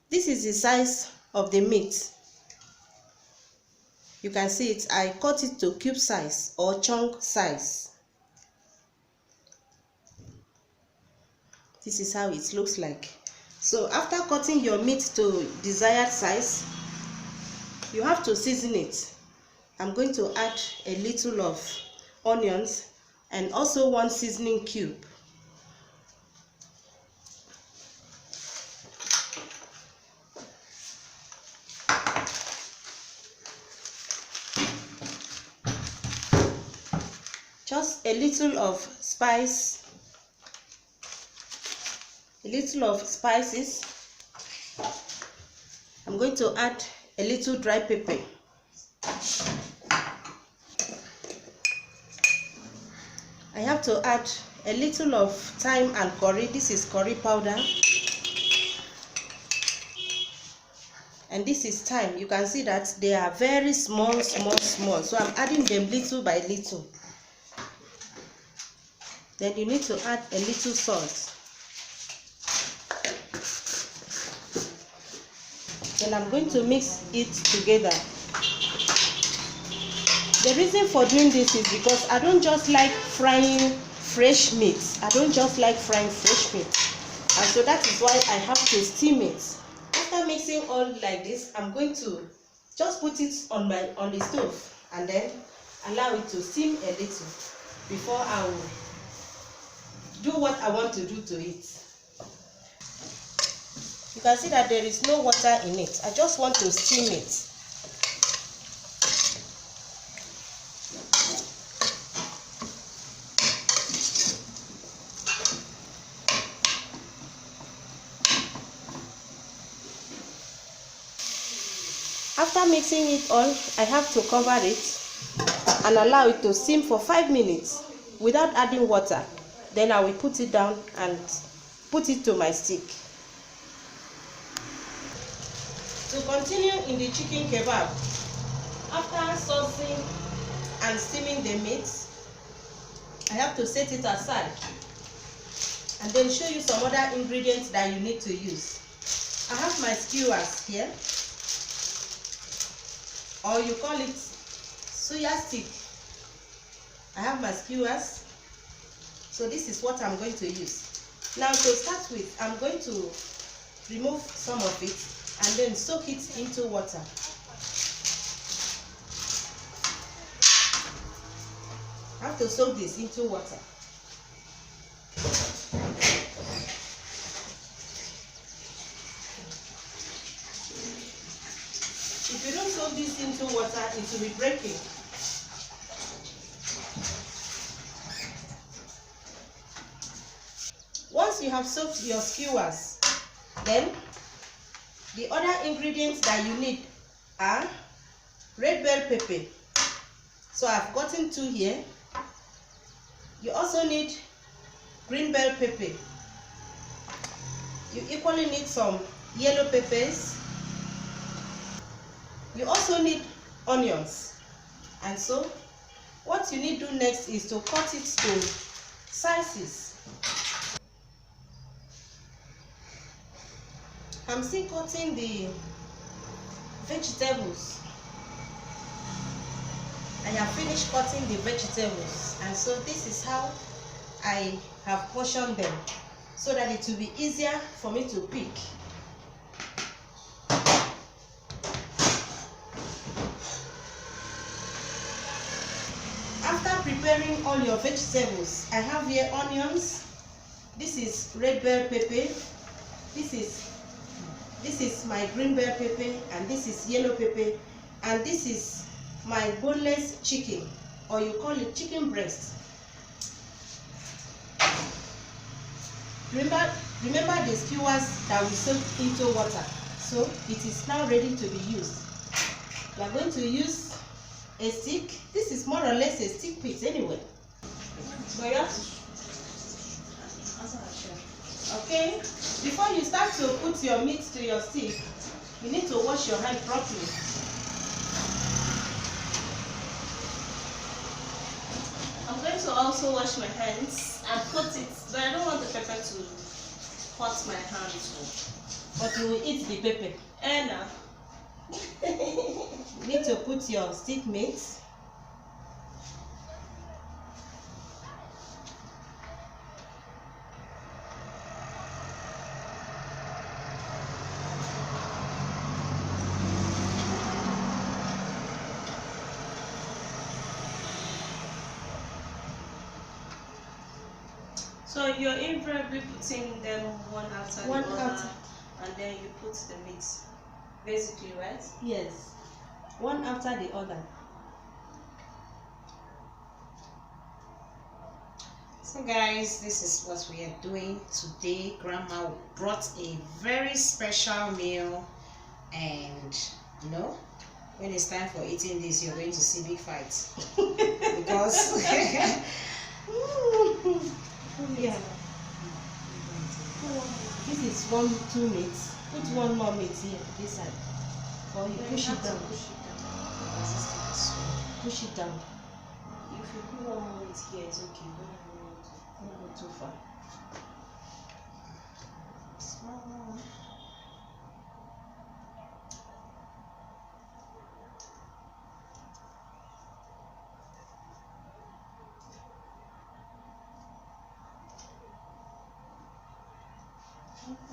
This is the size of the meat. You can see it. I cut it to cube size or chunk size. This is how it looks like. So after cutting your meat to desired size, you have to season it. I'm going to add a little of onions and also 1 seasoning cube. Just a little of spices. I'm going to add a little dry pepper. I have to add a little of thyme and curry. This is curry powder. And this is thyme. You can see that they are very small. So I'm adding them little by little. Then you need to add a little salt. Then I'm going to mix it together. The reason for doing this is because I don't just like frying fresh meat. And so that is why I have to steam it. After mixing all like this, I'm going to just put it on the stove and then allow it to steam a little before I will do what I want to do to it. You can see that there is no water in it. I just want to steam it. After mixing it all, I have to cover it and allow it to steam for 5 minutes without adding water. Then I will put it down and put it to my stick. To continue in the chicken kebab, after saucing and steaming the meat, I have to set it aside and then show you some other ingredients that you need to use. I have my skewers here, or you call it suya stick. I have my skewers. So this is what I'm going to use. Now to start with, I'm going to remove some of it and then soak it into water. I have to soak this into water. If you don't soak this into water, it will be breaking. Once you have soaked your skewers, then the other ingredients that you need are red bell pepper. So I've gotten 2 here. You also need green bell pepper. You equally need some yellow peppers. You also need onions. And so what you need to do next is to cut it to sizes. I'm still cutting the vegetables. I have finished cutting the vegetables, and so this is how I have portioned them so that it will be easier for me to pick. After preparing all your vegetables, I have here onions. This is red bell pepper. This is my green bell pepper, and this is yellow pepper, and this is my boneless chicken, or you call it chicken breast. Remember the skewers that we soaked into water. So it is now ready to be used. We are going to use a stick. This is more or less a stick piece anyway. Okay, before you start to put your meat to your stick, you need to wash your hand properly. I'm going to also wash my hands and put it, but I don't want the pepper to hurt my hands. But you will eat the pepper. No. You need to put your stick meat. So you're invariably putting them one after One the other, after. and then you put the meat, basically, right? Yes. One after the other. So guys, this is what we are doing today. Grandma brought a very special meal, and you know, when it's time for eating this, you're going to see big fights because Yeah. This is 2 meats. Put one more meat here, this side. Or you push it down. Push it down. If you put one more meat here, it's okay. Don't go too far.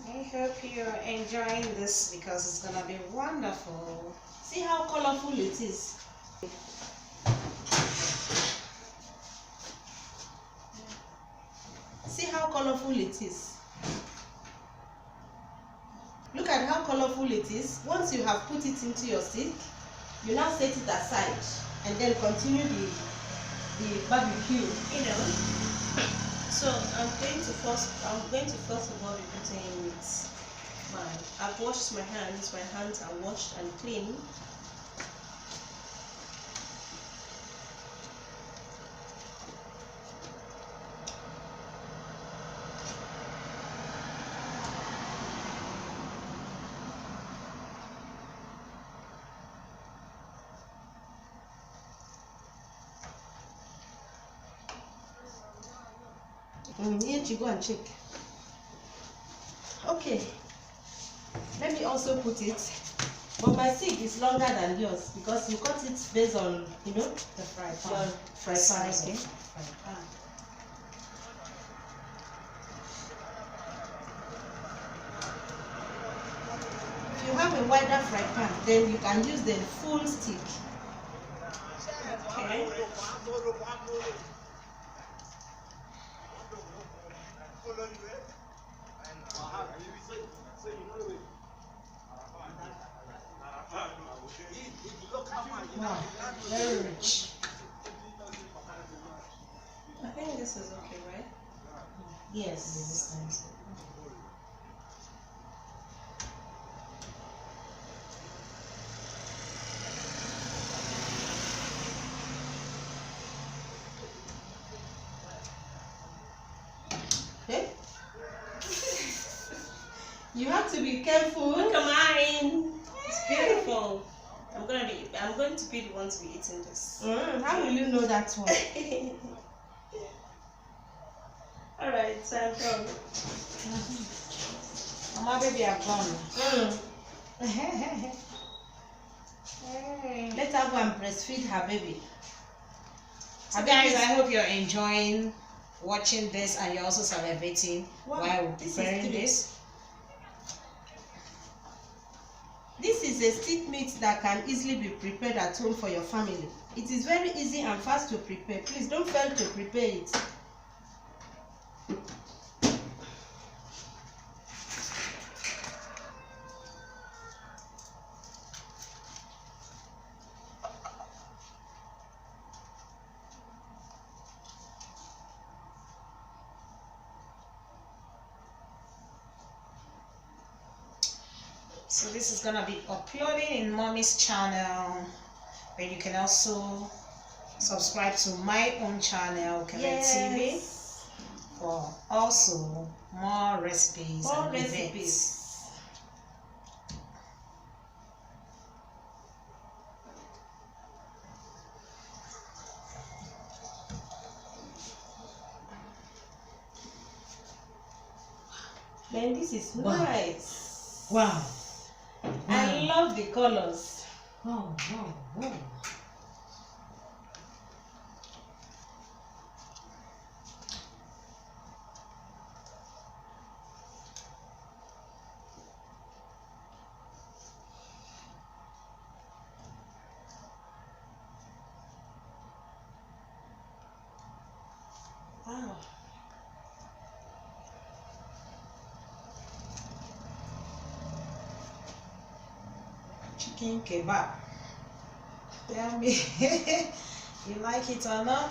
I hope you're enjoying this because it's gonna be wonderful. See how colorful it is. See how colorful it is. Look at how colorful it is. Once you have put it into your stick, you now set it aside and then continue the barbecue. You know. So I'm going to first of all be putting it. I've washed my hands. My hands are washed and clean. Here you go and check. Okay. Let me also put it. But my stick is longer than yours because you cut it based on, you know, The fry pan. your fry pan. Size Okay. of fry pan. If you have a wider fry pan, then you can use the full stick. Okay. Wow, very rich. I think this is okay, right? Yes. Okay. You have to be careful. Look at mine. It's beautiful. I'm going to be the one to be eating this. How will you know that one? Alright, so I'm done. Mama, baby, I've gone. Let her go and breastfeed her baby. So guys, I hope you're enjoying watching this and you're also salivating Wow, while we're this is preparing good. this. This is a stick meat that can easily be prepared at home for your family. It is very easy and fast to prepare. Please don't fail to prepare it. So this is gonna be uploading in Mommy's channel, where you can also subscribe to my own channel, Kevin TV, for also more recipes More and recipes. events. Then this is Wow. nice. Wow. I love the colors. Wow, wow, wow. Wow. Chicken kebab. Tell me, you like it or not?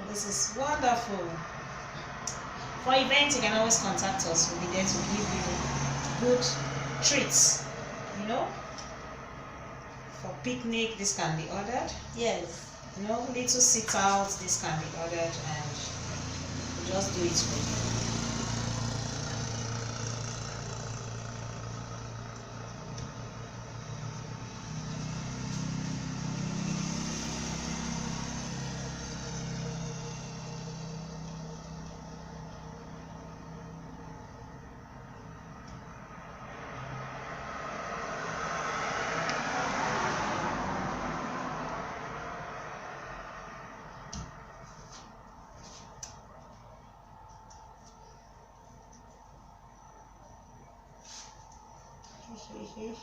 This is wonderful. For events, you can always contact us. We'll be there to give you good treats. You know, for picnic, this can be ordered. Yes. You know, little sit out, this can be ordered, and we'll just do it for you.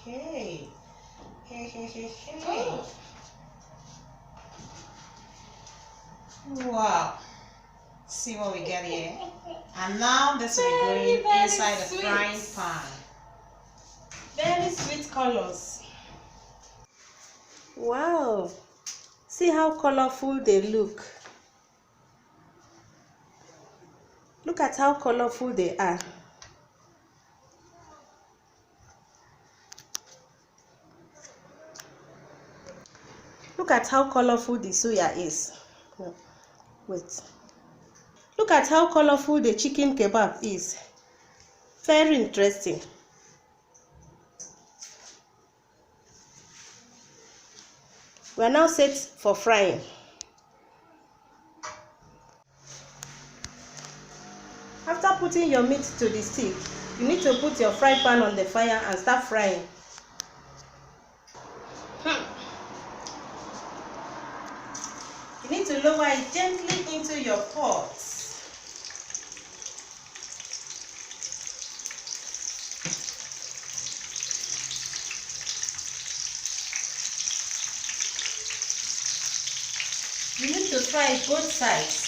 Hey. Wow. See what we get here. And now this will be going Very inside the sweet. frying pan. Very sweet colors. Wow. See how colorful they look. Look at how colorful they are. Look at how colorful the suya is. Wait. Look at how colorful the chicken kebab is. Very interesting. We are now set for frying. After putting your meat to the stick, you need to put your fry pan on the fire and start frying. You need to lower it gently into your pot. You need to fry both sides.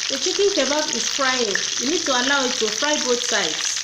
The chicken kebab is frying. You need to allow it to fry both sides.